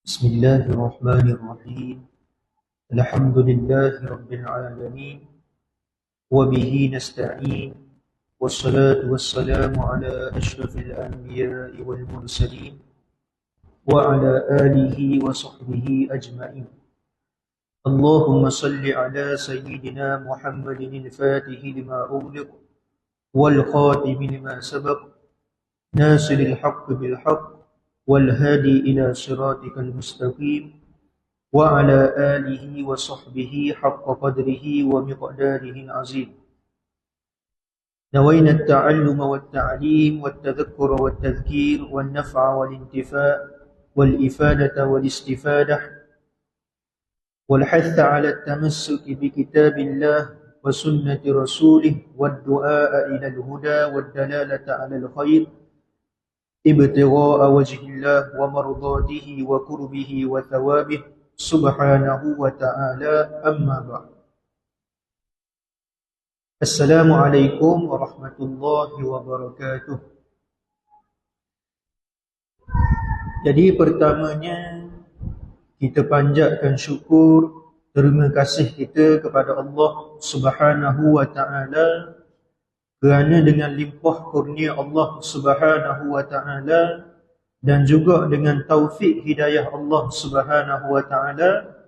Bismillahirrahmanirrahim. Alhamdulillahi rabbil alamin. Wabihi nasta'in. Wassalatu wassalamu ala ashrafil anbiya'i wal mursalin wa ala alihi wa sahbihi ajma'in. Allahumma salli ala sayyidina Muhammadin al-fatihi lima ughliq wal khatimi lima sabaq nasiril haqqi bil haqq wal hadi ila siratikal mustaqim wa ala alihi wa sahbihi haqqa qadrihi wa miqdarihi al-azim. نوينا التعلم والتعليم والتذكر والتذكير والنفع والانتفاع والإفادة والاستفادة والحث على التمسك بكتاب الله وسنة رسوله والدعاء إلى الهدى والدلالة على الخير ابتغاء وجه الله ومرضاته وقربه وثوابه سبحانه وتعالى. أما بعد. Assalamualaikum warahmatullahi wabarakatuh. Jadi pertamanya kita panjatkan syukur, terima kasih kita kepada Allah Subhanahu wa taala kerana dengan limpah kurnia Allah Subhanahu wa taala dan juga dengan taufik hidayah Allah Subhanahu wa taala,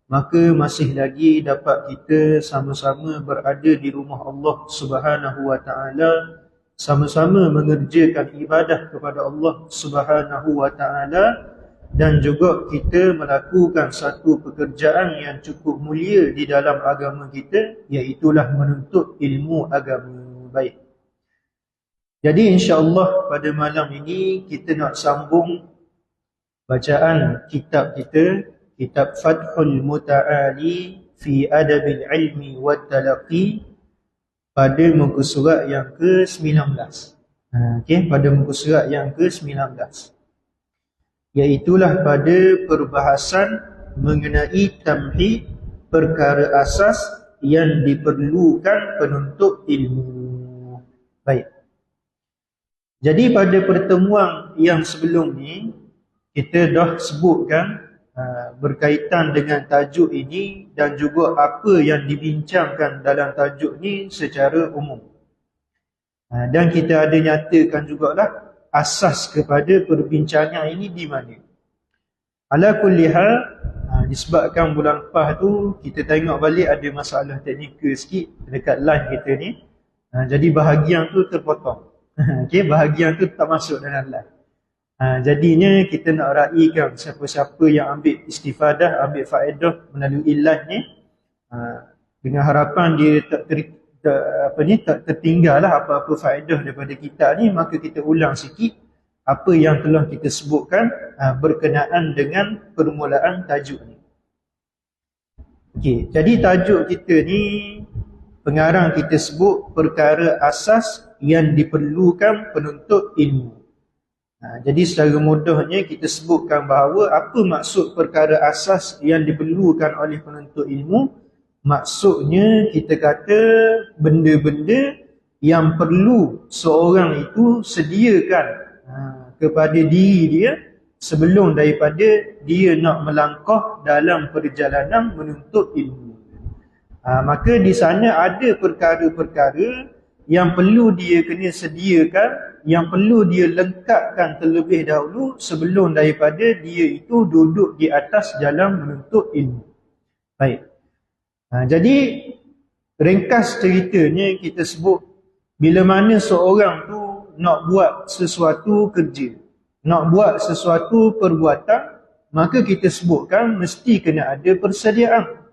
maka masih lagi dapat kita sama-sama berada di rumah Allah Subhanahu wa taala, sama-sama mengerjakan ibadah kepada Allah Subhanahu wa taala, dan juga kita melakukan satu pekerjaan yang cukup mulia di dalam agama kita, iaitulah menuntut ilmu agama. Baik. Jadi insya-Allah pada malam ini kita nak sambung bacaan kitab kita, kitab Fathul Muta'ali fi Adabil Ilmi wat Talaqi, pada muka surat yang ke-19. Okey, pada muka surat yang ke-19. Iaitulah pada perbahasan mengenai tamhid, perkara asas yang diperlukan penuntut ilmu. Baik. Jadi pada pertemuan yang sebelum ni kita dah sebutkan berkaitan dengan tajuk ini dan juga apa yang dibincangkan dalam tajuk ni secara umum. Dan kita ada nyatakan jugalah asas kepada perbincangan ini di mana. Ala kulli hal, disebabkan bulan lepas tu kita tengok balik ada masalah teknikal sikit dekat live kita ni. Jadi bahagian tu terpotong. Okey, bahagian tu tak masuk dalam live. Jadinya kita nak raikan siapa-siapa yang ambil istifadah, ambil faedah melalui live ni, dengan harapan dia tak tertinggal lah apa-apa faedah daripada kita ni, maka kita ulang sikit apa yang telah kita sebutkan berkenaan dengan permulaan tajuk ni. Okey, jadi tajuk kita ni, pengarang kita sebut perkara asas yang diperlukan penuntut ilmu. Jadi secara mudahnya kita sebutkan bahawa apa maksud perkara asas yang diperlukan oleh penuntut ilmu. Maksudnya kita kata benda-benda yang perlu seorang itu sediakan kepada diri dia sebelum daripada dia nak melangkah dalam perjalanan menuntut ilmu. Maka di sana ada perkara-perkara yang perlu dia kena sediakan, yang perlu dia lengkapkan terlebih dahulu sebelum daripada dia itu duduk di atas jalan menuntut ilmu. Baik. Jadi ringkas ceritanya kita sebut, bila mana seorang tu nak buat sesuatu kerja, nak buat sesuatu perbuatan, maka kita sebutkan mesti kena ada persediaan.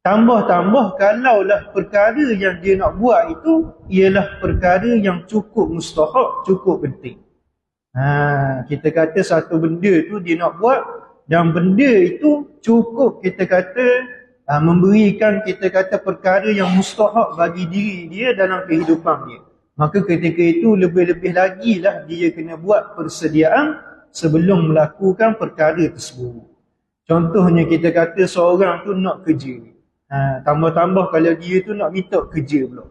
Tambah-tambah kalaulah perkara yang dia nak buat itu ialah perkara yang cukup mustahak, cukup penting. Kita kata satu benda tu dia nak buat dan benda itu cukup kita kata memberikan kita kata perkara yang mustahak bagi diri dia dalam kehidupan dia. maka ketika itu lebih-lebih lagi lah dia kena buat persediaan sebelum melakukan perkara tersebut. Contohnya kita kata seorang tu nak kerja. Tambah-tambah kalau dia tu nak minta kerja pula.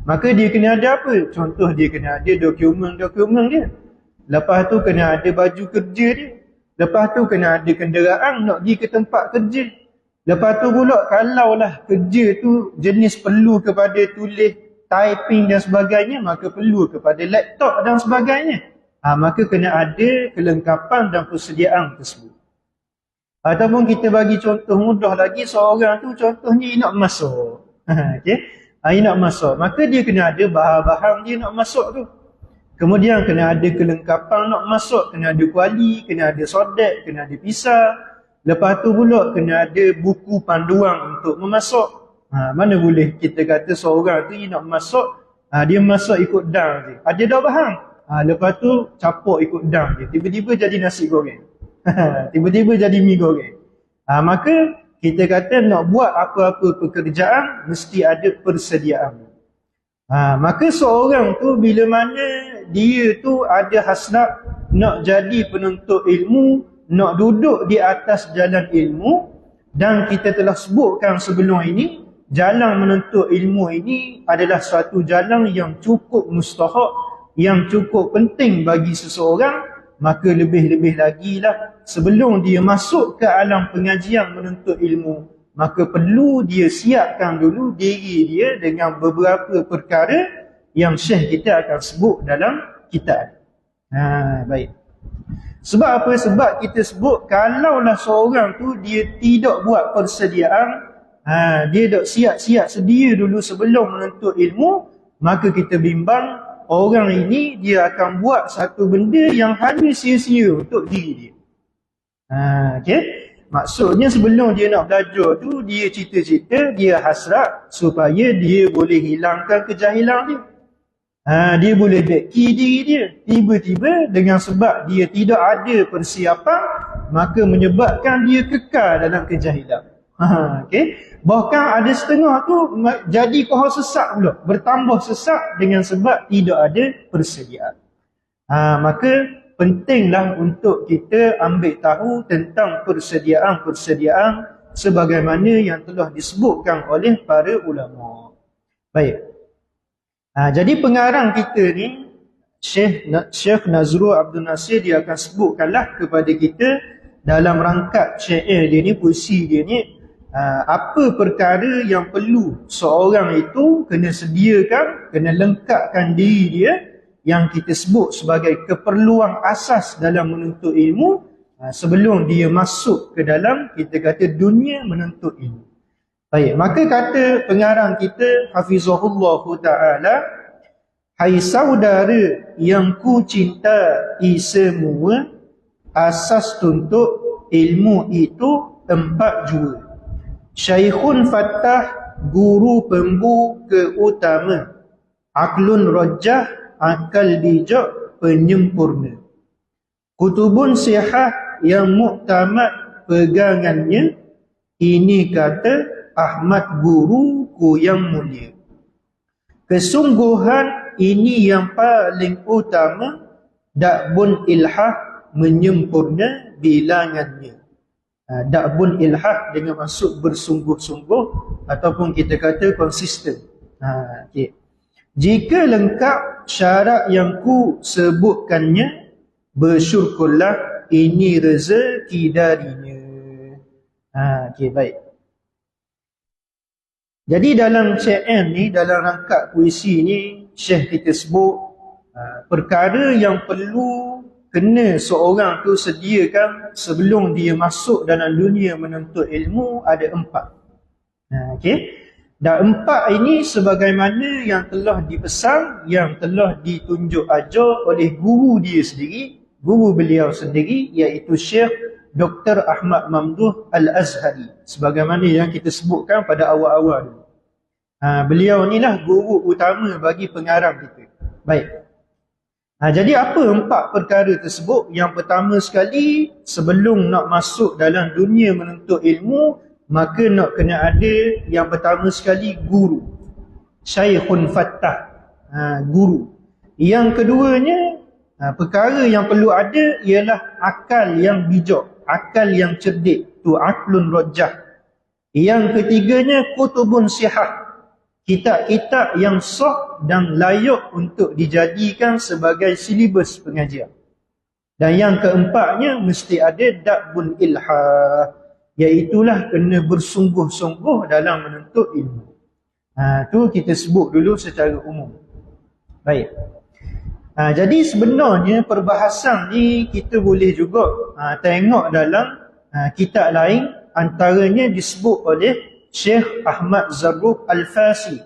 Maka dia kena ada apa? Contoh dia kena ada dokumen-dokumen dia. Lepas tu kena ada baju kerja dia. Lepas tu kena ada kenderaan nak pergi ke tempat kerja. Lepas tu pula kalaulah kerja tu jenis perlu kepada tulis, typing dan sebagainya, maka perlu kepada laptop dan sebagainya. Maka kena ada kelengkapan dan persediaan tersebut. Ataupun kita bagi contoh mudah lagi, seorang tu contohnya dia nak masuk. Okay? Dia nak masuk. Maka dia kena ada bahan-bahan dia nak masuk tu. Kemudian kena ada kelengkapan nak masuk. Kena ada kuali, kena ada sodet, kena ada pisau. Lepas tu pula kena ada buku panduan untuk memasuk. Mana boleh kita kata seorang tu dia nak masuk, dia masuk ikut dang je. Ada dah bahan. Lepas tu capuk ikut dang je. Tiba-tiba jadi nasi goreng. Tiba-tiba jadi mi goreng. Maka kita kata nak buat apa-apa pekerjaan mesti ada persediaan. Maka seorang tu bila mana dia tu ada hasrat nak jadi penuntut ilmu, nak duduk di atas jalan ilmu, dan kita telah sebutkan sebelum ini, jalan menuntut ilmu ini adalah suatu jalan yang cukup mustahak, yang cukup penting bagi seseorang. Maka lebih-lebih lagi lah sebelum dia masuk ke alam pengajian menuntut ilmu, maka perlu dia siapkan dulu diri dia dengan beberapa perkara yang Syekh kita akan sebut dalam kitab. Baik. Sebab apa? Sebab kita sebut kalaulah seorang tu dia tidak buat persediaan, dia tak siap-siap sedia dulu sebelum menuntut ilmu, maka kita bimbang orang ini dia akan buat satu benda yang hanya sia-sia untuk diri dia. Okay? Maksudnya sebelum dia nak belajar tu, dia cita-cita, dia hasrat supaya dia boleh hilangkan kejahilan dia. Dia boleh beki diri dia. Tiba-tiba dengan sebab dia tidak ada persiapan, maka menyebabkan dia kekal dalam kejahilan. Okay? Bahkan ada setengah tu jadi kohon sesak pula, bertambah sesak dengan sebab tidak ada persediaan. Maka pentinglah untuk kita ambil tahu tentang persediaan-persediaan sebagaimana yang telah disebutkan oleh para ulama. Baik. Jadi pengarang kita ni, Syekh Nazrul Abdul Nasir, dia akan sebutkanlah kepada kita dalam rangkap syair dia ni, puisi dia ni, apa perkara yang perlu seorang itu kena sediakan, kena lengkapkan diri dia, yang kita sebut sebagai keperluan asas dalam menuntut ilmu sebelum dia masuk ke dalam, kita kata, dunia menuntut ilmu. Baik, maka kata pengarang kita hafizahullah ta'ala, hai saudara yang ku cintai semua, asas tuntut ilmu itu 4 jua. Syekhun Fattah, guru pembu keutama, aklun rajah, akal bijak penyempurna, kutubun sihah yang muktamad pegangannya, ini kata Ahmad guruku yang mulia. Kesungguhan ini yang paling utama, dakbun ilhah menyempurna bilangannya. Dakbun ilhah dengan maksud bersungguh-sungguh ataupun kita kata konsisten. Okay. Jika lengkap syarat yang ku sebutkannya, bersyukurlah ini rezeki darinya. Okay, baik. Jadi dalam syair ni, dalam rangkap puisi ni, Syekh kita sebut perkara yang perlu kena seorang tu sediakan sebelum dia masuk dalam dunia menuntut ilmu ada 4. Okay? Dan 4 ini sebagaimana yang telah dipesan, yang telah ditunjuk ajar oleh guru dia sendiri, guru beliau sendiri, iaitu Syekh Dr. Ahmad Mamduh Al-Azhari, sebagaimana yang kita sebutkan pada awal-awal dulu. Beliau inilah guru utama bagi pengarang kita. Baik. Jadi apa 4 perkara tersebut? Yang pertama sekali, sebelum nak masuk dalam dunia menuntut ilmu, maka nak kena ada yang pertama sekali guru. Syekhun Fattah, guru. Yang keduanya, perkara yang perlu ada ialah akal yang bijak, akal yang cerdik, tu aqlun rajah. Yang ketiganya kutubun sihah, kitab-kitab yang sah dan layak untuk dijadikan sebagai silibus pengajian. Dan yang keempatnya mesti ada da'bul ilhah, iaitulah kena bersungguh-sungguh dalam menuntut ilmu. Tu kita sebut dulu secara umum. Baik. Jadi sebenarnya perbahasan ni kita boleh juga tengok dalam kitab lain, antaranya disebut oleh Syekh Ahmad Zarruq Al-Fasi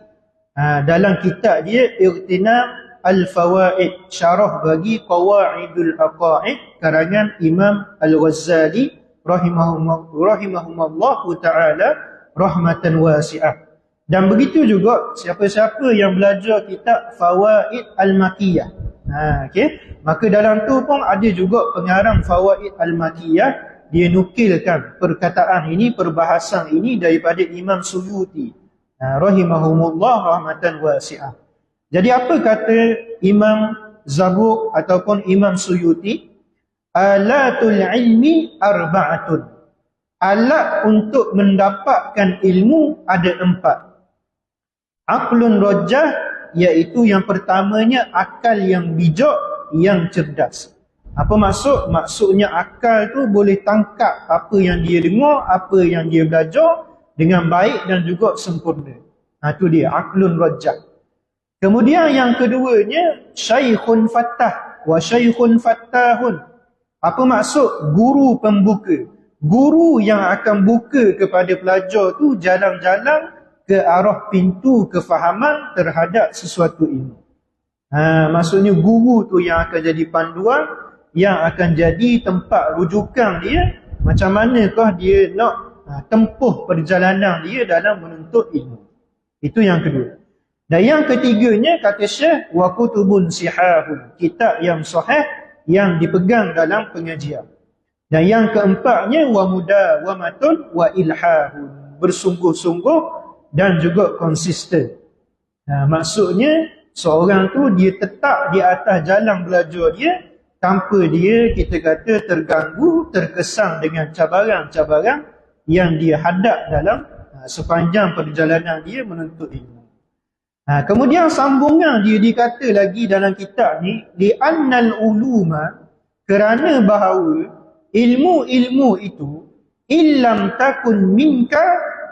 dalam kitab dia Ightinam Al-Fawaid, syarah bagi Qawaidul Aqaid karangan Imam Al-Ghazali rahimahumullahu ta'ala rahmatan wasi'ah. Dan begitu juga siapa-siapa yang belajar kitab Fawaid Al-Makiyah, maka dalam tu pun ada juga pengarang Fawaid Al-Makiyah, dia nukilkan perkataan ini, perbahasan ini daripada Imam Suyuti rahimahumullah rahmatan wasi'ah. Jadi apa kata Imam Zarruq ataupun Imam Suyuti? Alatul ilmi arba'atun. Alat untuk mendapatkan ilmu ada 4. Aqlun rajah, iaitu yang pertamanya akal yang bijak, yang cerdas. Apa maksud? Maksudnya akal tu boleh tangkap apa yang dia dengar, apa yang dia belajar dengan baik dan juga sempurna. Itu dia, aqlun rajah. Kemudian yang keduanya, syaikhun fattah wa syaikhun fattahun. Apa maksud? Guru pembuka. Guru yang akan buka kepada pelajar tu jalan-jalan ke arah pintu kefahaman terhadap sesuatu ilmu. Maksudnya guru tu yang akan jadi panduan, yang akan jadi tempat rujukan dia, macam manakah dia nak tempuh perjalanan dia dalam menuntut ilmu. Itu yang kedua. Dan yang ketiganya, kata Syekh, wa kutubun sihahun, kitab yang sahih yang dipegang dalam pengajian. Dan yang keempatnya, wa mudawamatun wa ilhahun, bersungguh-sungguh dan juga konsisten. Maksudnya seorang tu dia tetap di atas jalan belajar dia tanpa dia, kita kata, terganggu, terkesan dengan cabaran-cabaran yang dia hadap dalam sepanjang perjalanan dia menuntut ilmu. Kemudian sambungan dia dikata lagi dalam kitab ni, li annal uluma, kerana bahawa ilmu-ilmu itu illam takun minka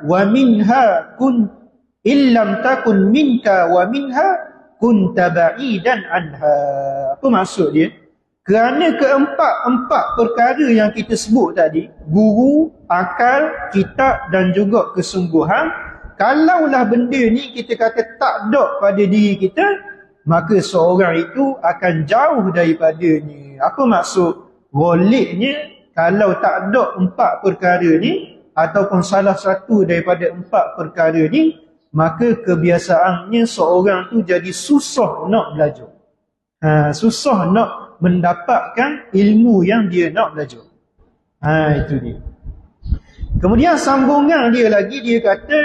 wa minha kun illam takun minka wa minha kunta ba'idan anha. Apa maksud dia? Kerana keempat perkara yang kita sebut tadi, guru, akal, kitab dan juga kesungguhan, kalaulah benda ni kita kata tak ada pada diri kita, maka seorang itu akan jauh daripadanya. Apa maksud? Ghalibnya, kalau tak ada 4 perkara ni, ataupun salah satu daripada 4 perkara ni, maka kebiasaannya seorang tu jadi susah nak belajar. Susah nak mendapatkan ilmu yang dia nak belajar. Itu dia. Kemudian sambungan dia lagi, dia kata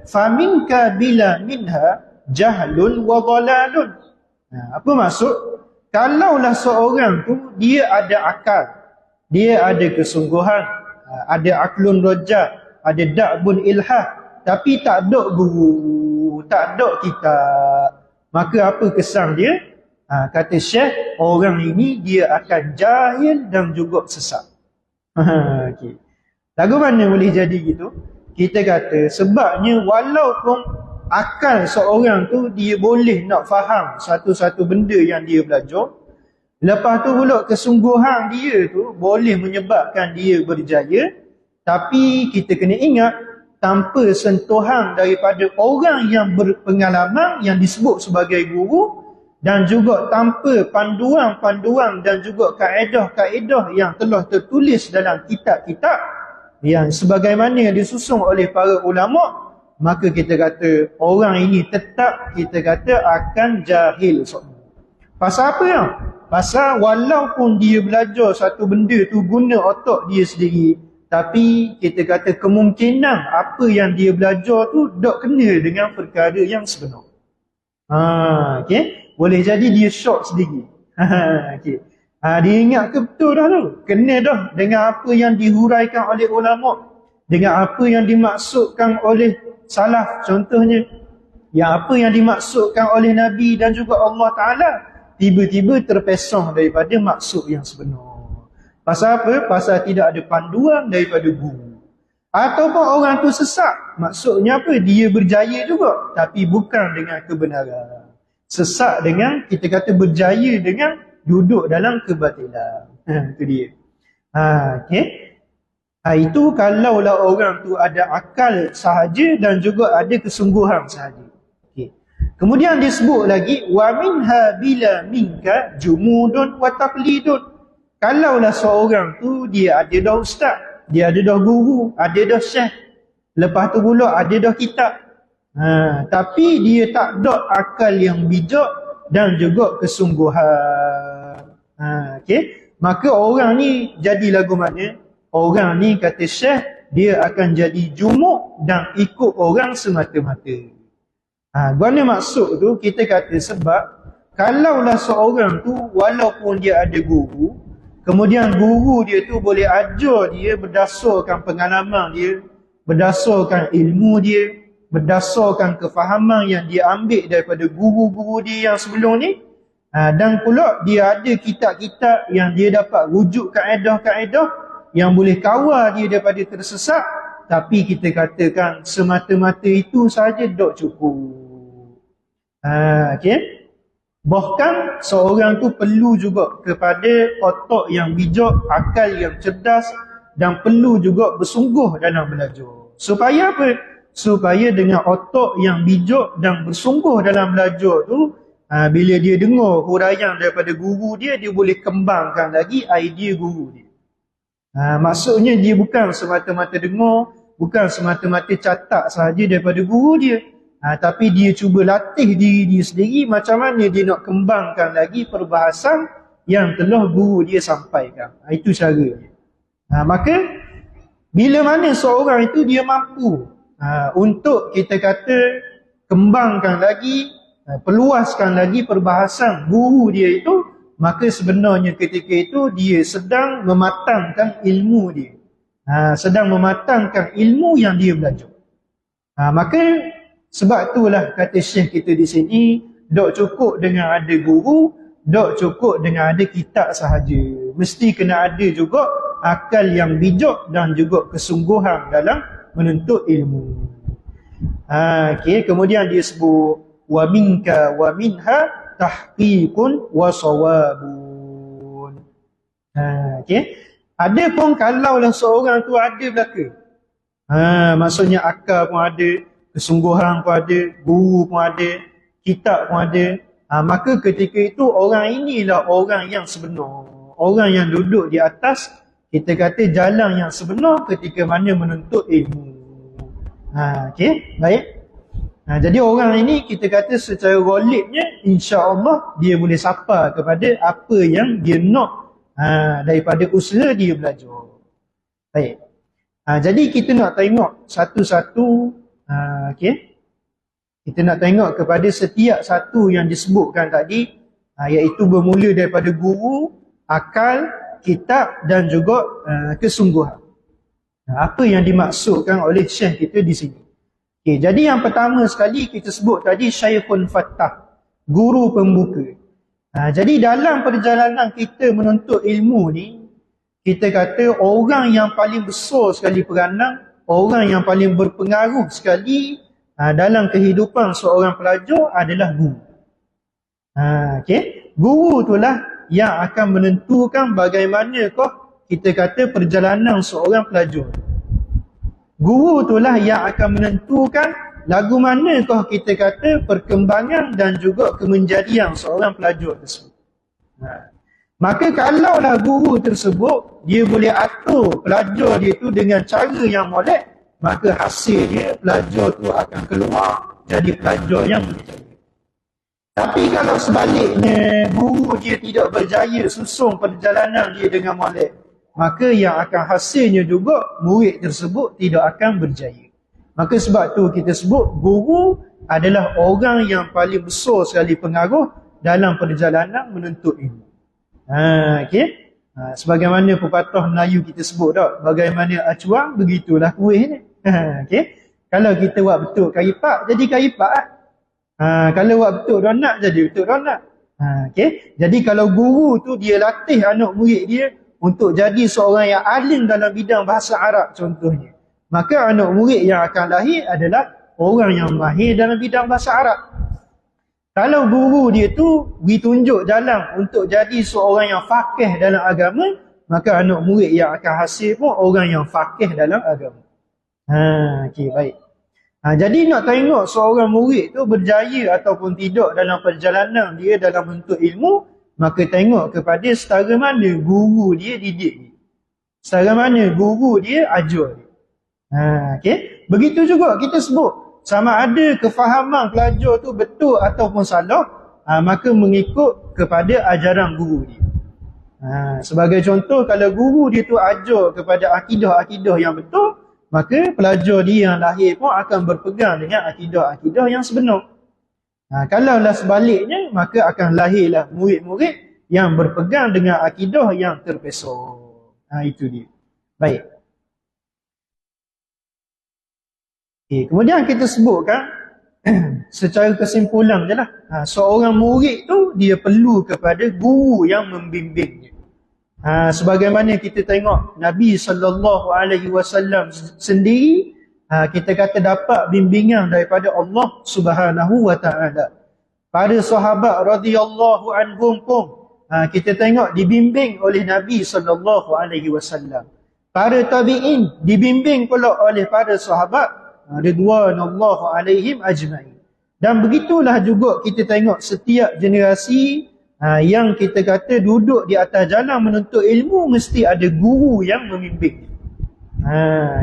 faminka bila minha jahlun wa dhalalun. Apa maksud? Kalaulah seorang tu dia ada akal, dia ada kesungguhan, ada aqlun rajah, ada da'bun ilhah, tapi tak ada guru, tak ada kitab, maka apa kesan dia? Kata Syekh, orang ini dia akan jahil dan juga sesat. Okay. Lagu mana boleh jadi gitu? Kita kata sebabnya walaupun akal seorang tu dia boleh nak faham satu-satu benda yang dia belajar, lepas tu pula kesungguhan dia tu boleh menyebabkan dia berjaya, tapi kita kena ingat, tanpa sentuhan daripada orang yang berpengalaman yang disebut sebagai guru, dan juga tanpa panduan-panduan dan juga kaedah-kaedah yang telah tertulis dalam kitab-kitab yang sebagaimana yang disusun oleh para ulama, maka kita kata orang ini tetap kita kata akan jahil. Pasal apa ya? Pasal walaupun dia belajar satu benda tu guna otak dia sendiri, tapi kita kata kemungkinan apa yang dia belajar tu tak kena dengan perkara yang sebenar. Okay? boleh jadi dia syok sendiri. Okey. Dia ingat ke betul dah tu? Kena dah dengan apa yang dihuraikan oleh ulama, dengan apa yang dimaksudkan oleh salaf contohnya, yang apa yang dimaksudkan oleh Nabi dan juga Allah Ta'ala, tiba-tiba terpesong daripada maksud yang sebenar. Pasal apa? Pasal tidak ada panduan daripada guru. Ataupun orang tu sesat. Maksudnya apa? Dia berjaya juga, tapi bukan dengan kebenaran. Sesat dengan, kita kata berjaya dengan duduk dalam kebatilan. Itu dia. Okay. Itu kalaulah orang tu ada akal sahaja dan juga ada kesungguhan sahaja. Okay. Kemudian disebut lagi, wa minha bila minka jumudun wa taqlidun. Kalaulah seorang tu dia ada dah ustaz, dia ada dah guru, ada dah syekh, lepas tu pula ada dah kitab, tapi dia tak ada akal yang bijak dan juga kesungguhan. Okay? Maka orang ni jadi lagu mana? Orang ni kata syekh, dia akan jadi jumuk dan ikut orang semata-mata. Mana maksud tu? Kita kata sebab kalaulah seorang tu walaupun dia ada guru, kemudian guru dia tu boleh ajar dia berdasarkan pengalaman dia, berdasarkan ilmu dia, berdasarkan kefahaman yang dia ambil daripada guru-guru dia yang sebelum ni, dan pula dia ada kitab-kitab yang dia dapat rujuk kaedah-kaedah yang boleh kawal dia daripada tersesat, tapi kita katakan semata-mata itu sahaja tak cukup. Okay? Bahkan seorang tu perlu juga kepada otak yang bijak, akal yang cerdas, dan perlu juga bersungguh dalam belajar. Supaya apa? Supaya dengan otak yang bijak dan bersungguh dalam belajar tu, bila dia dengar huraian daripada guru dia, dia boleh kembangkan lagi idea guru dia. Maksudnya dia bukan semata-mata dengar, bukan semata-mata catat sahaja daripada guru dia, tapi dia cuba latih diri dia sendiri macam mana dia nak kembangkan lagi perbahasan yang telah guru dia sampaikan. Itu caranya. Maka bila mana seorang itu dia mampu untuk kita kata kembangkan lagi, perluaskan lagi perbahasan guru dia itu, maka sebenarnya ketika itu dia sedang mematangkan ilmu dia, sedang mematangkan ilmu yang dia belajar. Maka sebab itulah kata syekh kita di sini, tak cukup dengan ada guru, tak cukup dengan ada kitab sahaja. Mesti kena ada juga akal yang bijak dan juga kesungguhan dalam menuntut ilmu. Okay. Kemudian dia sebut wa minka wa minha tahqiqun wa sawabun. Okay. Ada pun kalaulah seorang tu ada belaka, maksudnya akal pun ada, kesungguhan pun ada, guru pun ada, kitab pun ada, maka ketika itu orang inilah orang yang sebenar, orang yang duduk di atas kita kata jalan yang sebenar ketika mana menuntut ilmu. Okay, baik. Jadi orang ini kita kata secara golibnya insya-Allah dia boleh sapa kepada apa yang dia nak daripada usaha dia belajar. Baik. Jadi kita nak tengok satu-satu. Okay. Kita nak tengok kepada setiap satu yang disebutkan tadi, iaitu bermula daripada guru, akal, kitab dan juga kesungguhan. Apa yang dimaksudkan oleh syekh kita di sini. Okay, jadi yang pertama sekali kita sebut tadi Syekhun Fattah, guru pembuka. Jadi dalam perjalanan kita menuntut ilmu ni, kita kata orang yang paling besar sekali peranan, orang yang paling berpengaruh sekali dalam kehidupan seorang pelajar adalah guru. Okay? Guru itulah yang akan menentukan bagaimanakah kita kata perjalanan seorang pelajar. Guru itulah yang akan menentukan lagu manakah kita kata perkembangan dan juga kemenjadian seorang pelajar tersebut. Maka kalaulah guru tersebut dia boleh atur pelajar dia tu dengan cara yang molek, maka hasilnya pelajar tu akan keluar jadi pelajar yang berjaya. Tapi kalau sebaliknya guru dia tidak berjaya susung perjalanan dia dengan molek, maka yang akan hasilnya juga murid tersebut tidak akan berjaya. Maka sebab tu kita sebut guru adalah orang yang paling besar sekali pengaruh dalam perjalanan menuntut ilmu. Okey. Sebagaimana pepatah Melayu kita sebut tak, bagaimana acuang begitulah kuih ni. Okey. Kalau kita buat betul kaipak, jadi kaipak lah. Kalau buat betul donat, jadi betul donat. Okey. Jadi kalau guru tu dia latih anak murid dia untuk jadi seorang yang alim dalam bidang bahasa Arab contohnya, maka anak murid yang akan lahir adalah orang yang mahir dalam bidang bahasa Arab. Kalau guru dia tu ditunjuk jalan untuk jadi seorang yang faqih dalam agama, maka anak murid yang akan hasil pun orang yang faqih dalam agama. Okey, baik. Jadi nak tengok seorang murid tu berjaya ataupun tidak dalam perjalanan dia dalam menuntut ilmu, maka tengok kepada setara mana guru dia didik dia. Setara mana guru dia ajar dia. Okey. Begitu juga kita sebut sama ada kefahaman pelajar tu betul ataupun salah, maka mengikut kepada ajaran guru dia. Sebagai contoh, kalau guru dia tu ajar kepada akidah-akidah yang betul, maka pelajar dia yang lahir pun akan berpegang dengan akidah-akidah yang sebenar. Kalaulah sebaliknya, maka akan lahirlah murid-murid yang berpegang dengan akidah yang terpesong. Itu dia. Baik. Okay, kemudian kita sebutkan secara kesimpulan je lah. Seorang murid tu dia perlu kepada guru yang membimbingnya. Sebagaimana kita tengok Nabi SAW sendiri, kita kata dapat bimbingan daripada Allah Subhanahu Wa Taala. Para sahabat radhiyallahu anhum pun kita tengok dibimbing oleh Nabi SAW. Para tabi'in dibimbing pula oleh para sahabat ridwanullahu alaihim ajma'in. Dan begitulah juga kita tengok setiap generasi yang kita kata duduk di atas jalan menuntut ilmu, mesti ada guru yang membimbing.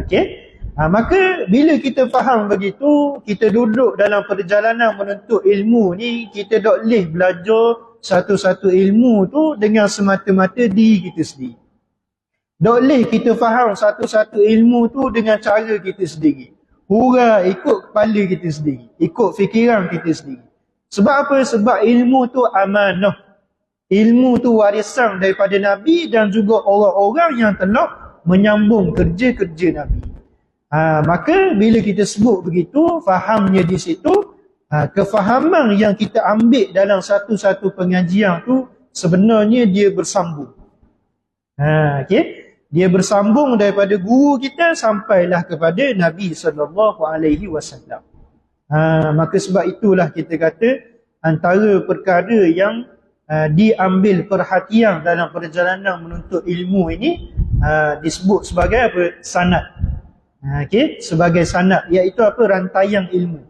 Okey. Maka bila kita faham begitu, kita duduk dalam perjalanan menuntut ilmu ni, kita tak boleh belajar satu-satu ilmu tu dengan semata-mata diri kita sendiri. Tak boleh kita faham satu-satu ilmu tu dengan cara kita sendiri. Hurai ikut kepala kita sendiri, ikut fikiran kita sendiri. Sebab apa? Sebab ilmu tu amanah. Ilmu tu warisan daripada Nabi dan juga orang-orang yang telah menyambung kerja-kerja Nabi. Maka bila kita sebut begitu, fahamnya di situ, kefahaman yang kita ambil dalam satu-satu pengajian tu sebenarnya dia bersambung. Okey. Dia bersambung daripada guru kita sampailah kepada Nabi SAW. Maka sebab itulah kita kata antara perkara yang diambil perhatian dalam perjalanan menuntut ilmu ini disebut sebagai apa? Sanad. Okey, sebagai sanad, iaitu apa? Rantaian ilmu.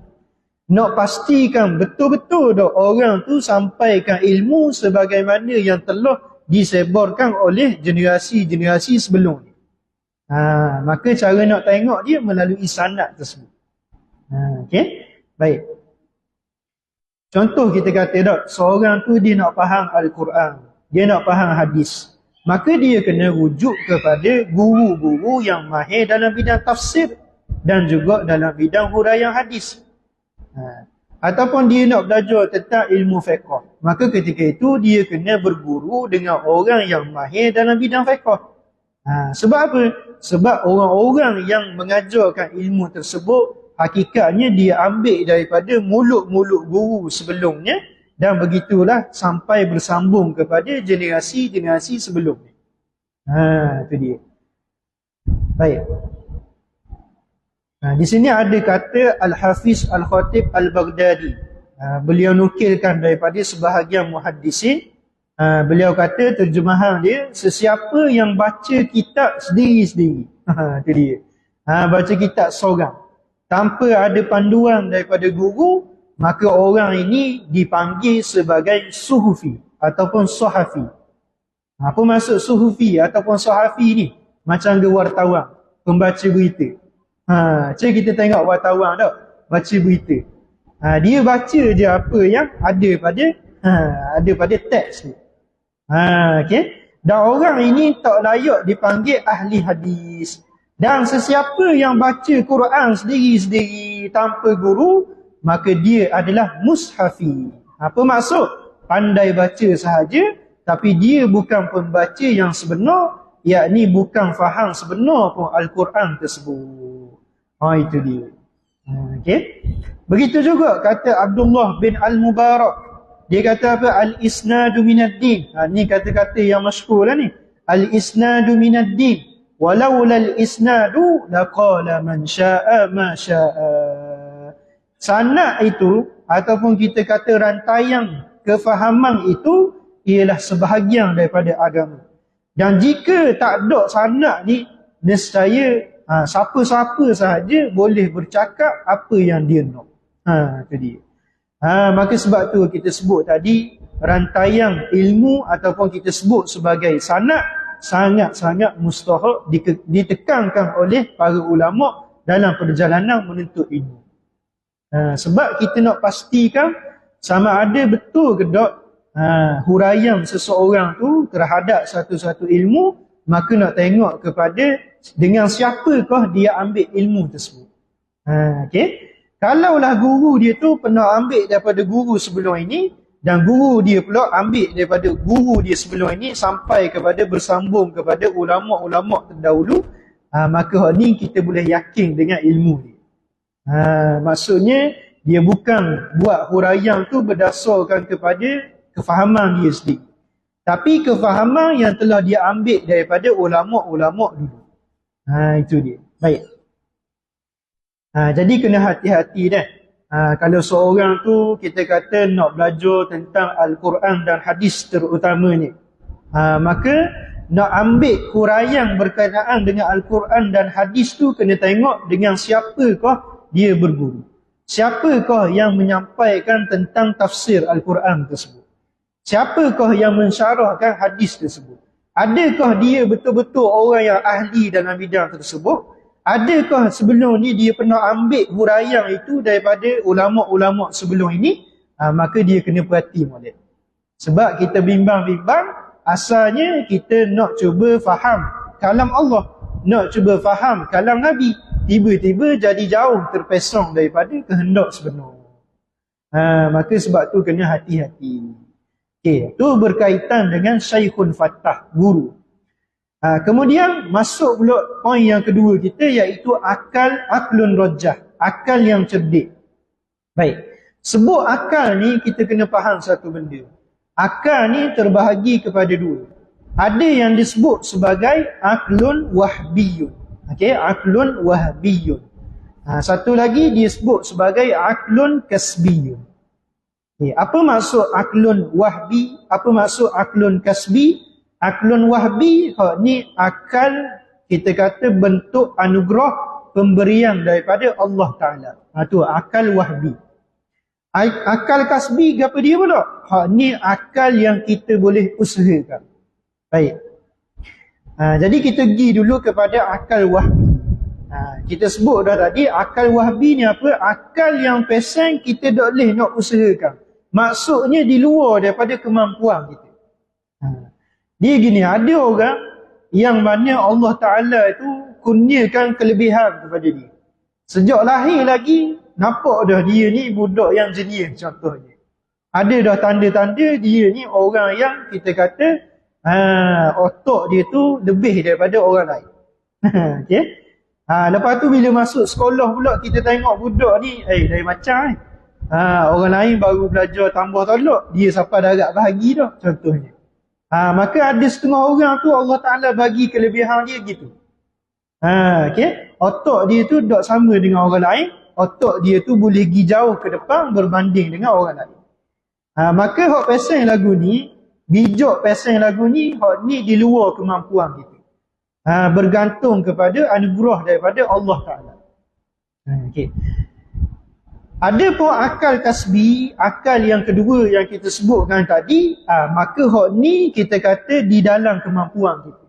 Nak pastikan betul-betul dah orang tu sampaikan ilmu sebagaimana yang telah disebarkan oleh generasi-generasi sebelum ni. Maka cara nak tengok dia melalui sanad tersebut. Okey, baik. Contoh kita kata tak, seorang tu dia nak faham Al-Quran, dia nak faham hadis, maka dia kena rujuk kepada guru-guru yang mahir dalam bidang tafsir dan juga dalam bidang huraian hadis. Ataupun dia nak belajar tentang ilmu fiqh, maka ketika itu dia kena berguru dengan orang yang mahir dalam bidang fiqh. Sebab apa? Sebab orang-orang yang mengajarkan ilmu tersebut hakikatnya dia ambil daripada mulut-mulut guru sebelumnya, dan begitulah sampai bersambung kepada generasi-generasi sebelumnya. Itu dia. Baik. Di sini ada kata Al-Hafiz Al-Khatib Al-Baghdadi. Beliau nukilkan daripada sebahagian muhaddisin. Beliau kata terjemahan dia, sesiapa yang baca kitab sendiri-sendiri. Itu dia. Baca kitab seorang tanpa ada panduan daripada guru, maka orang ini dipanggil sebagai suhufi ataupun sahafi. Apa maksud suhufi ataupun sahafi ni? Macam ke wartawan, pembaca berita. Cik kita tengok wartawan tak? Baca berita. Dia baca je apa yang ada pada teks tu. Okay? Dan orang ini tak layak dipanggil ahli hadis. Dan sesiapa yang baca Quran sendiri-sendiri tanpa guru, maka dia adalah mushafi. Apa maksud? pandai baca sahaja, tapi dia bukan pembaca yang sebenar, yakni bukan faham sebenar pun Al-Quran tersebut. Itu dia. Okey. Begitu juga kata Abdullah bin Al-Mubarak. Dia kata apa? Al-isnadu minad din. Ni kata-kata yang masyhur lah ni. Al-isnadu minad din. Walaula al-isnadu laqala man syaa ma syaa. Sanad itu ataupun kita kata rantaian kefahaman itu ialah sebahagian daripada agama. Dan jika tak ada sanad ni, nescaya siapa-siapa sahaja boleh bercakap apa yang dia nak. Itu dia. Maka sebab tu kita sebut tadi rantaian ilmu ataupun kita sebut sebagai sanad sangat-sangat mustahak ditekankan oleh para ulama dalam perjalanan menuntut ilmu. Sebab kita nak pastikan sama ada betul ke tak huraian seseorang tu terhadap satu-satu ilmu, maka nak tengok kepada dengan siapakah dia ambil ilmu tersebut. Okey. Kalaulah guru dia tu pernah ambil daripada guru sebelum ini, dan guru dia pula ambil daripada guru dia sebelum ini sampai kepada bersambung kepada ulama-ulama terdahulu, maka ni kita boleh yakin dengan ilmu dia. Maksudnya dia bukan buat huraian tu berdasarkan kepada kefahaman dia sendiri, tapi kefahaman yang telah dia ambil daripada ulama-ulama dulu. Itu dia. Baik. Jadi kena hati-hati dah. Kalau seorang tu kita kata nak belajar tentang Al-Quran dan hadis terutamanya, maka nak ambil huraian berkenaan dengan Al-Quran dan hadis tu kena tengok dengan siapakah dia berguru. Siapakah yang menyampaikan tentang tafsir Al-Quran tersebut? Siapakah yang mensyarahkan hadis tersebut? Adakah dia betul-betul orang yang ahli dalam bidang tersebut? Adakah sebelum ni dia pernah ambil huraian itu daripada ulama-ulama sebelum ini? Maka dia kena perhati molek. Sebab kita bimbang-bimbang, asalnya kita nak cuba faham kalam Allah, nak cuba faham kalam Nabi, tiba-tiba jadi jauh terpesong daripada kehendak sebenar. Maka sebab tu kena hati-hati. Okey, tu berkaitan dengan Syekhun Fattah, guru. Kemudian masuk pula poin yang kedua kita, iaitu aklun rajah, akal yang cerdik. Baik, sebut akal ni kita kena faham satu benda. Akal ni terbahagi kepada dua. Ada yang disebut sebagai aklun wahbiyun. Okey, aklun wahbiyun. Satu lagi disebut sebagai aklun kasbiyun. Okay, apa maksud aklun wahbi? Apa maksud aklun kasbi? Aklun wahbi ni akal kita kata bentuk anugerah pemberian daripada Allah Ta'ala. Itu akal wahbi. Akal kasbi apa dia pula? Ni akal yang kita boleh usahakan. Baik. Jadi kita pergi dulu kepada akal wahbi. Kita sebut dah tadi, akal wahbi ni apa? Akal yang pesan kita tak boleh nak usahakan. Maksudnya di luar daripada kemampuan kita. Dia gini, ada orang yang mana Allah Ta'ala itu kurniakan kelebihan kepada dia. Sejak lahir lagi, nampak dah dia ni budak yang jenius contohnya. Ada dah tanda-tanda dia ni orang yang kita kata otak dia tu lebih daripada orang lain. Okay? Lepas tu bila masuk sekolah pula kita tengok budak ni, dari macam orang lain baru belajar tambah tolak, dia sampai darat bahagi dah contohnya. Maka ada setengah orang tu Allah Ta'ala bagi kelebihan dia gitu. Okay? Otak dia tu tak sama dengan orang lain. Otak dia tu boleh pergi jauh ke depan berbanding dengan orang lain. Maka hak pasang lagu ni, bijak pasang lagu ni, hak ni di luar kemampuan kita. Bergantung kepada anugerah daripada Allah Ta'ala. Okay. Ada pun akal kasbi, akal yang kedua yang kita sebutkan tadi, maka hak ni kita kata di dalam kemampuan kita.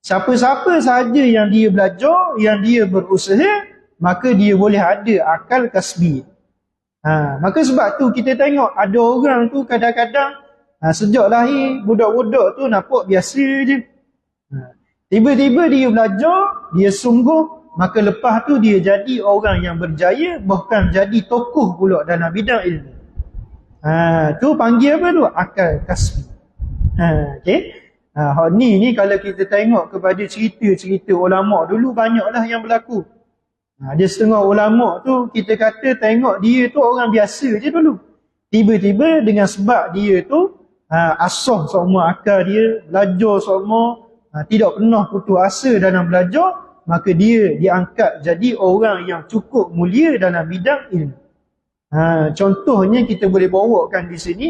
Siapa-siapa sahaja yang dia belajar, yang dia berusaha, maka dia boleh ada akal kasbi. Maka sebab tu kita tengok ada orang tu kadang-kadang sejak lahir budak-budak tu nampak biasa je. Tiba-tiba dia belajar, dia sungguh, maka lepas tu dia jadi orang yang berjaya, bahkan jadi tokoh pula dalam bidang ilmu. Tu panggil apa tu? Akal kasbi. Okey. Hak ni kalau kita tengok kepada cerita-cerita ulama dulu, banyaklah yang berlaku. Ada setengah ulama tu kita kata tengok dia tu orang biasa je dulu. Tiba-tiba dengan sebab dia tu asah semua akal dia, belajar semua, tidak pernah putus asa dalam belajar, maka dia diangkat jadi orang yang cukup mulia dalam bidang ilmu. Contohnya kita boleh bawakan di sini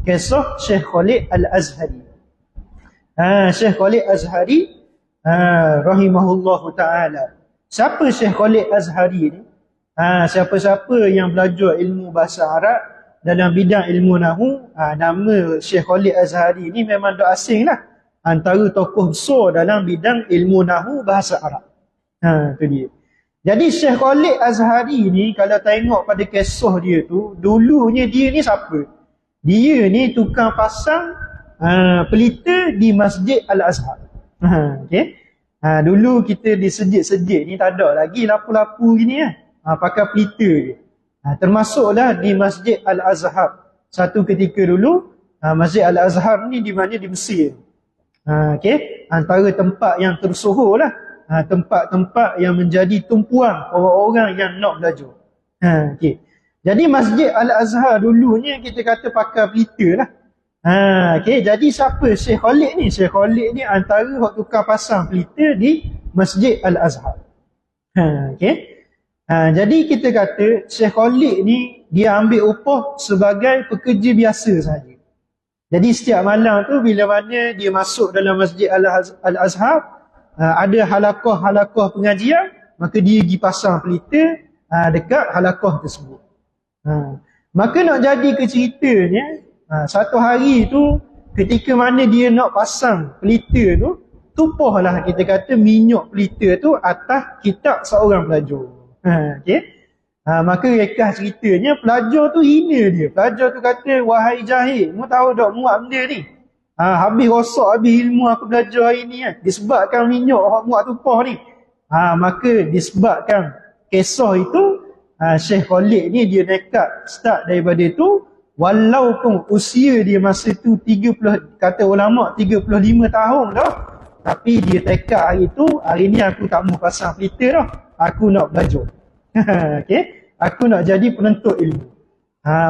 kisah Syekh Khalid Al-Azhari. Syekh Khalid Azhari rahimahullahu ta'ala. Siapa Syekh Khalid Azhari ni? Siapa-siapa yang belajar ilmu bahasa Arab dalam bidang ilmu nahu, nama Syekh Khalid Azhari ni memang tak asing lah. Antara tokoh besar dalam bidang ilmu nahu bahasa Arab. Tu dia. Jadi Syekh Khalid Azhari ni kalau tengok pada kisah dia tu, dulunya dia ni siapa? Dia ni tukang pasang pelita di Masjid Al-Azhar. Okay? Dulu kita di sejid-sejid ni tak ada lagi lapu-lapu gini pakai pelita je. Termasuklah di Masjid Al-Azhar. Satu ketika dulu Masjid Al-Azhar ni di mana? Di Mesir. Okay? Antara tempat yang tersohor lah, tempat-tempat yang menjadi tumpuan orang-orang yang nak belajar. Okay. Jadi Masjid Al-Azhar dulunya kita kata pakai pelita lah. Okay. Jadi siapa Syekh Khalid ni? Syekh Khalid ni antara hak tukar pasang pelita di Masjid Al-Azhar. Okay. Jadi kita kata Syekh Khalid ni dia ambil upah sebagai pekerja biasa saja. Jadi setiap malam tu bila mana dia masuk dalam Masjid Al-Azhar, ada halaqah-halaqah pengajian, maka dia pergi pasang pelita dekat halaqah tersebut. Maka nak jadi ke ceritanya, satu hari tu ketika mana dia nak pasang pelita tu, tumpahlah kita kata minyak pelita tu atas kitab seorang pelajar. Okay? Maka rekah ceritanya pelajar tu hina dia. Pelajar tu kata, wahai jahil, mu tahu tak muat benda ni? Habis rosak, habis ilmu aku belajar hari ni disebabkan minyak hak muat tumpah ni. Maka disebabkan kisah itu, Syekh Khalid ni dia nekat start daripada tu, walaupun usia dia masa tu 30, kata ulama 35 tahun dah, tapi dia tekad hari tu, hari ni aku tak mau pasang pelita dah, aku nak belajar. Okay? Aku nak jadi penuntut ilmu.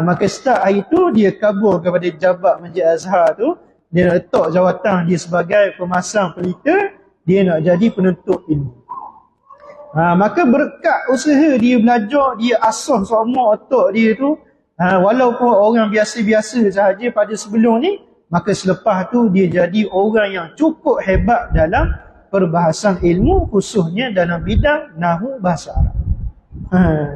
Maka start hari tu dia kabur kepada jabat Masjid Azhar tu, dia nak letak jawatan dia sebagai pemasang pelita, dia nak jadi penuntut ilmu. Maka berkat usaha dia belajar, dia asah semua otak dia tu, walaupun orang biasa-biasa sahaja pada sebelum ni, maka selepas tu dia jadi orang yang cukup hebat dalam perbahasan ilmu, khususnya dalam bidang nahwu bahasa Arab.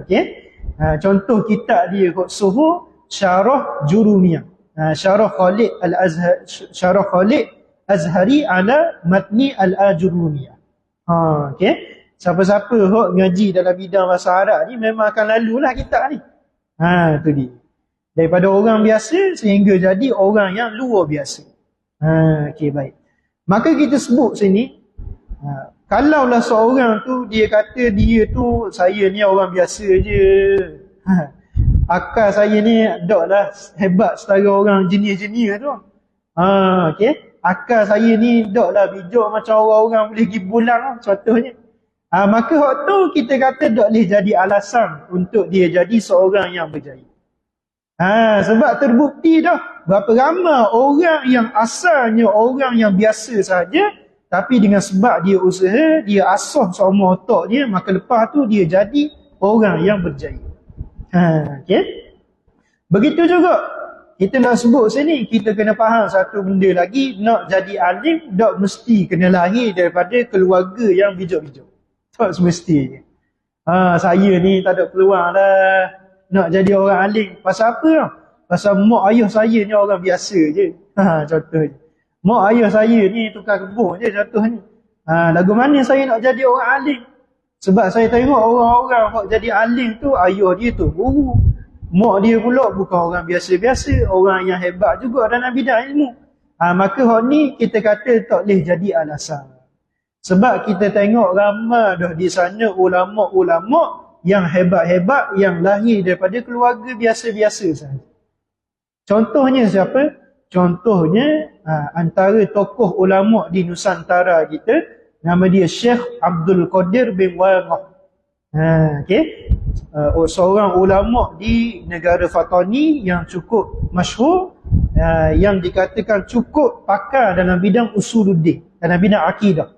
Okay? Contoh kitab dia kot suhu Syarah Jurumiyah. Syarah Khalid Al-Azhar, Syarah Khalid Azhari ala Matni Al-Ajurumiyah. Okay? Siapa-siapa hok ngaji dalam bidang bahasa Arab ni memang akan lalulah kitab ni. Tu dia. Daripada orang biasa sehingga jadi orang yang luar biasa. Okay, baik. Maka kita sebut sini, kalaulah seorang tu dia kata dia tu, saya ni orang biasa je, akal saya ni taklah hebat setara orang jenis-jenis tu. Okay? Akal saya ni taklah bijak macam orang-orang boleh pergi bulan contohnya. Maka hak tu kita kata tak boleh jadi alasan untuk dia jadi seorang yang berjaya. Sebab terbukti dah berapa ramai orang yang asalnya orang yang biasa saja, tapi dengan sebab dia usaha, dia asah semua otak dia, maka lepas tu dia jadi orang yang berjaya. Okay? Begitu juga kita nak sebut sini, kita kena faham satu benda lagi, nak jadi alim tak mesti kena lahir daripada keluarga yang bijak-bijak. Tak semestinya. Saya ni tak ada peluang lah nak jadi orang alim. Pasal apa lah? Pasal mak ayah saya ni orang biasa je. Contohnya. Mak ayah saya ni tukar kebun je contohnya. Lagu mana saya nak jadi orang alim? Sebab saya tengok orang-orang yang jadi alim tu, ayah dia tu guru. Mak dia pula bukan orang biasa-biasa, orang yang hebat juga dalam bidang ilmu. Maka hak ni kita kata tak boleh jadi alasan. Sebab kita tengok ramai dah di sana ulama-ulama yang hebat-hebat yang lahir daripada keluarga biasa-biasa sahaja. Contohnya siapa? Contohnya antara tokoh ulama di Nusantara kita, nama dia Syekh Abdul Qadir bin Waqah. Okey. Seorang ulama di negara Fatani yang cukup masyhur, yang dikatakan cukup pakar dalam bidang usuluddin, dalam bidang akidah.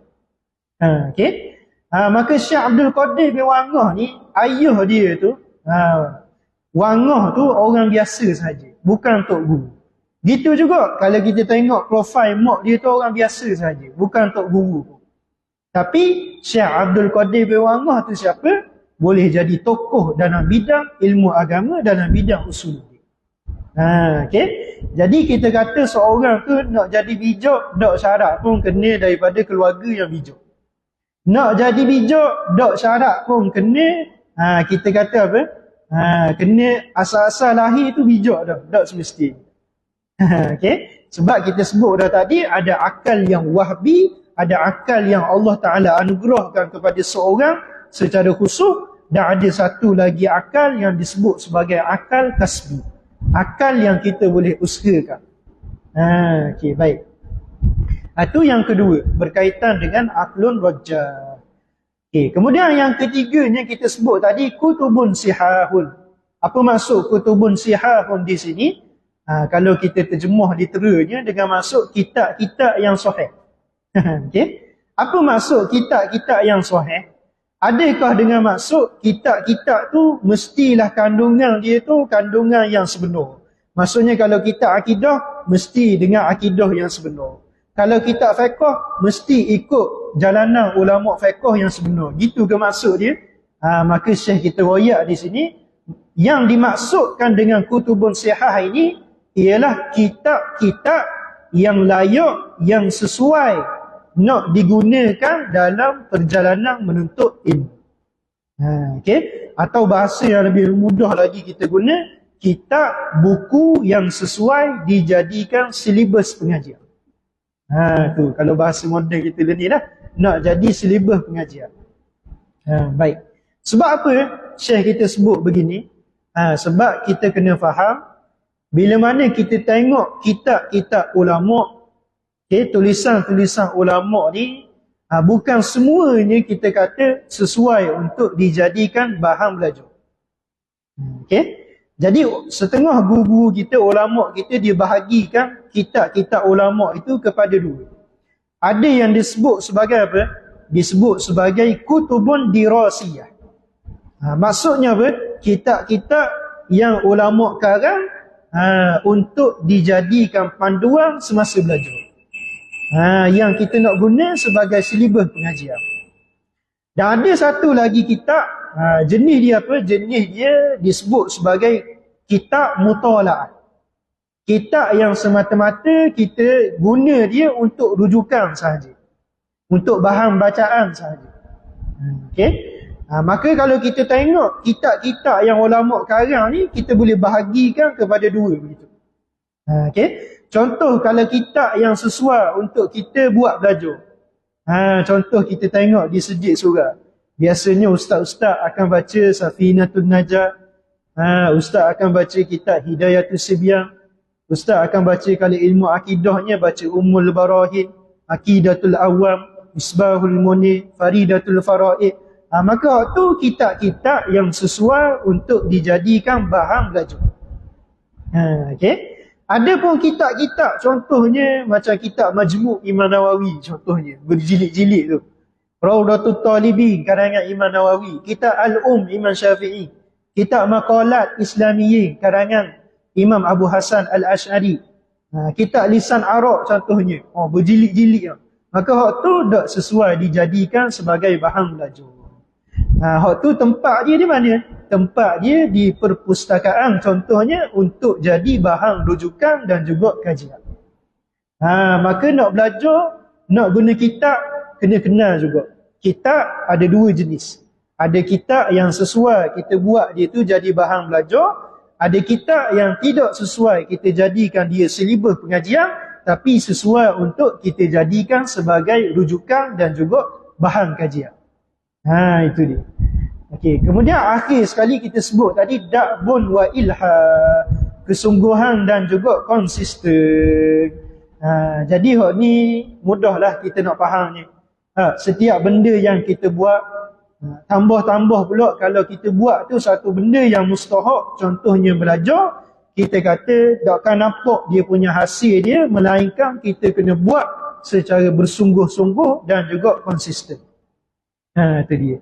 Okey. Maka Syekh Abdul Qadir bin Waqah ni, ayah dia tu, Waqah tu orang biasa saja, bukan tok guru. Gitu juga kalau kita tengok profil mak dia tu orang biasa saja, bukan tok guru. Tapi Syekh Abdul Qadir bin Waqah tu siapa? Boleh jadi tokoh dalam bidang ilmu agama, dalam bidang usuluddin. Okey. Jadi kita kata seorang tu nak jadi bijak, tak syarat pun kena daripada keluarga yang bijak. Nak jadi bijak, tak syarat pun kena, kita kata apa? Kena asal-asal lahir tu bijak dah, tak semestinya. Okey. Sebab kita sebut dah tadi, ada akal yang wahbi, ada akal yang Allah Ta'ala anugerahkan kepada seorang secara khusus, dan ada satu lagi akal yang disebut sebagai akal kasbi, akal yang kita boleh usahakan. Okey, baik. Itu yang kedua, berkaitan dengan aklun rajah. Okey, kemudian yang ketiganya kita sebut tadi, kutubun sihahun. Apa maksud kutubun sihahun di sini? Kalau kita terjemah literanya dengan maksud kitab-kitab yang sahih. Okey. Apa maksud kitab-kitab yang sahih? Adakah dengan maksud kitab-kitab tu mestilah kandungan dia tu kandungan yang sebenar? Maksudnya kalau kitab akidah, mesti dengan akidah yang sebenar. Kalau kitab fiqh, mesti ikut jalanan ulama fiqh yang sebenar. Gitu ke maksud dia? Maka Syekh kita royak di sini, yang dimaksudkan dengan kutubun sihah ini ialah kitab-kitab yang layak, yang sesuai nak digunakan dalam perjalanan menuntut ilmu. Okey, atau bahasa yang lebih mudah lagi kita guna, kitab buku yang sesuai dijadikan silibus pengajian. Tu kalau bahasa moden kita ni lah, nak jadi silibus pengajian. Baik. Sebab apa Syekh kita sebut begini? Sebab kita kena faham, bila mana kita tengok kitab-kitab ulama, tulisan-tulisan ulama ni, bukan semuanya kita kata sesuai untuk dijadikan bahan belajar. Okey? Jadi setengah guru kita, ulama kita, dia bahagikan kitab-kitab ulama itu kepada dua. Ada yang disebut sebagai apa? Disebut sebagai kutubun dirasiyah. Maksudnya apa? Kitab-kitab yang ulama karang untuk dijadikan panduan semasa belajar. Yang kita nak guna sebagai silibus pengajian. Dan ada satu lagi kitab, jenis dia apa? Jenis dia disebut sebagai kitab mutala'ah. Kitab yang semata-mata kita guna dia untuk rujukan sahaja, untuk bahan bacaan sahaja. Okey? Maka kalau kita tengok kitab-kitab yang ulama karang ni, kita boleh bahagikan kepada dua begitu. Okey? Contoh kalau kitab yang sesuai untuk kita buat belajar. Contoh kita tengok di sejid surah. Biasanya ustaz-ustaz akan baca Safinatun Najah. Ustaz akan baca kitab Hidayatus Sibyan. Ustaz akan baca kalau ilmu akidahnya baca Ummul Barahin, Aqidatul Awam, Misbahul Munir, Faridatul Faraid. Maka tu kitab-kitab yang sesuai untuk dijadikan bahan belajar. Okey. Ada pun kitab-kitab, contohnya macam kitab Majmu' Imam Nawawi, contohnya berjilid-jilid tu. Raudatul Talibin karangan Imam Nawawi, kitab Imam Syafi'i, kitab Maqalat Islamiyyin karangan Imam Abu Hasan Al-Ash'ari, kitab Lisan Arab contohnya, berjilid-jilid. Maka hak tu tak sesuai dijadikan sebagai bahan belajar. Hak tu tempat dia di mana? Tempat dia di perpustakaan contohnya untuk jadi bahan rujukan dan juga kajian. Maka nak belajar, nak guna kitab, kena kenal juga. Kitab ada dua jenis. Ada kitab yang sesuai kita buat dia tu jadi bahan belajar. Ada kitab yang tidak sesuai kita jadikan dia silibus pengajian, tapi sesuai untuk kita jadikan sebagai rujukan dan juga bahan kajian. Itu dia. Okey, kemudian akhir sekali kita sebut tadi da'bun wa ilha. kesungguhan dan juga konsisten. Jadi hak ni mudahlah kita nak faham ni. Setiap benda yang kita buat, tambah-tambah pula kalau kita buat tu satu benda yang mustahak, contohnya belajar, kita kata takkan nampak dia punya hasil dia, melainkan kita kena buat secara bersungguh-sungguh dan juga konsisten. Itu dia.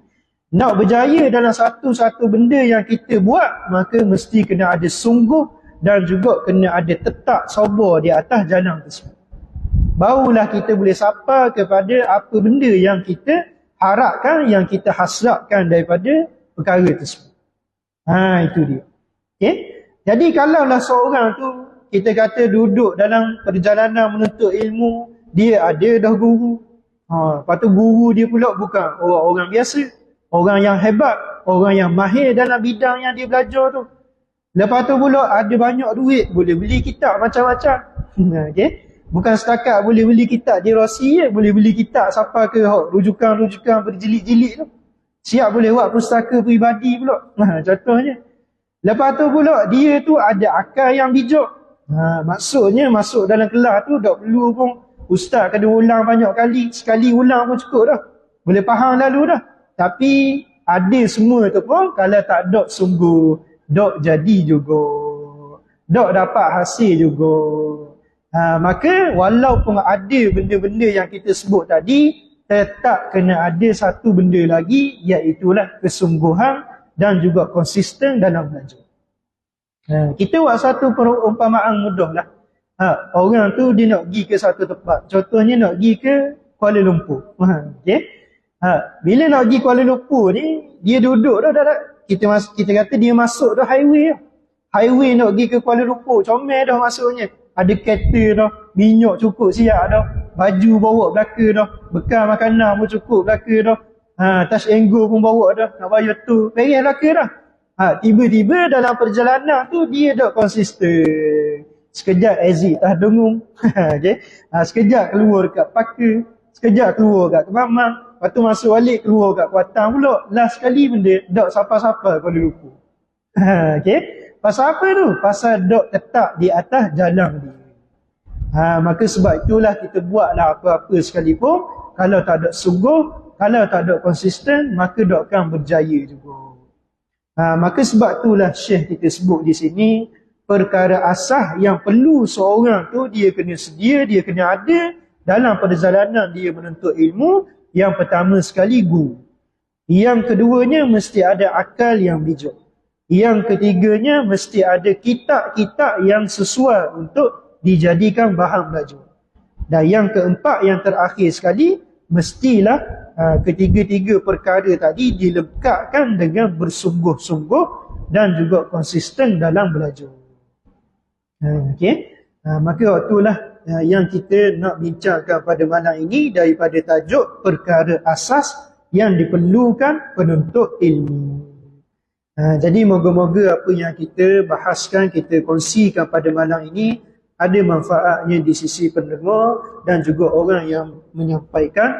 Nak berjaya dalam satu-satu benda yang kita buat, maka mesti kena ada sungguh dan juga kena ada tetap sabar di atas jalan tersebut. Barulah kita boleh sampai kepada apa benda yang kita harapkan, yang kita hasratkan daripada perkara tersebut. Itu dia. Okay? Jadi kalaulah seorang tu, kita kata duduk dalam perjalanan menuntut ilmu, dia ada dah guru. Lepas tu guru dia pula bukan orang biasa, orang yang hebat, orang yang mahir dalam bidang yang dia belajar tu. Lepas tu pula ada banyak duit, boleh beli kitab macam-macam. Okay? Bukan setakat boleh beli kitab dirasi je, boleh beli kitab siapa ke rujukan-rujukan berjilid-jilid tu. Siap boleh buat pustaka peribadi pula. Contohnya. Lepas tu pula dia tu ada akal yang bijak. Maksudnya masuk dalam kelas tu tak perlu pun ustaz kena ulang banyak kali. Sekali ulang pun cukup dah. Boleh faham lalu dah. Tapi ada semua tu pun kalau tak ada sungguh, tak jadi juga. Tak dapat hasil juga. Maka walaupun ada benda-benda yang kita sebut tadi, tetap kena ada satu benda lagi, iaitulah kesungguhan dan juga konsisten dalam belajar. Kita buat satu perumpamaan mudah lah. Orang tu dia nak pergi ke satu tempat. Contohnya nak pergi ke Kuala Lumpur. Okay? Bila nak pergi Kuala Lumpur ni, dia duduk dah. Kita kata dia masuk dah highway dah. Highway nak pergi ke Kuala Lumpur, comel dah masuknya. Ada kereta dah, minyak cukup siap dah, baju bawa belaka dah, bekal makanan pun cukup belaka dah. Touch and go pun bawa dah, nak bayar tu, beres belaka dah. Tiba-tiba dalam perjalanan tu dia tak konsisten. Sekejap exit Tah Dengung. Okay? Sekejap keluar dekat Paka, sekejap keluar dekat Kemamang, lepas tu masuk balik keluar dekat Kuantan pula. Last sekali benda tak sapa-sapa Kuala Lumpur. Okay? Pasal apa tu? Pasal dok tetap di atas jalan dia. Maka sebab itulah kita buatlah apa-apa sekalipun, kalau tak ada sungguh, kalau tak ada konsisten, maka dok akan berjaya juga. Maka sebab itulah Syekh kita sebut di sini, perkara asas yang perlu seorang tu dia kena sedia, dia kena ada dalam perjalanan dia menuntut ilmu. Yang pertama sekali guru. Yang keduanya mesti ada akal yang bijak. Yang ketiganya mesti ada kitab-kitab yang sesuai untuk dijadikan bahan belajar. Dan yang keempat, yang terakhir sekali, mestilah ketiga-tiga perkara tadi dilengkapkan dengan bersungguh-sungguh dan juga konsisten dalam belajar. Okay? Maka itulah yang kita nak bincangkan pada malam ini daripada tajuk perkara asas yang diperlukan penuntut ilmu. Jadi moga-moga apa yang kita bahaskan, kita kongsikan pada malam ini ada manfaatnya di sisi pendengar dan juga orang yang menyampaikan.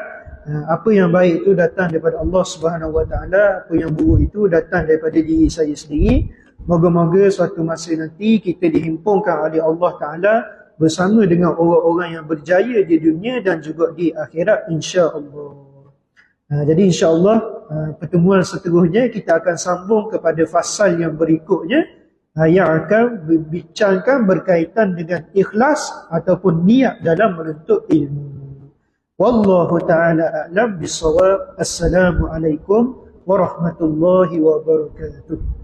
Apa yang baik itu datang daripada Allah Subhanahu Wa Taala, apa yang buruk itu datang daripada diri saya sendiri. Moga-moga suatu masa nanti kita dihimpunkan oleh Allah Taala bersama dengan orang-orang yang berjaya di dunia dan juga di akhirat, insya-Allah. Jadi insya-Allah pertemuan seterusnya kita akan sambung kepada fasal yang berikutnya yang akan berbincangkan berkaitan dengan ikhlas ataupun niat dalam menuntut ilmu. Wallahu taala a'lam bissawab. Assalamualaikum warahmatullahi wabarakatuh.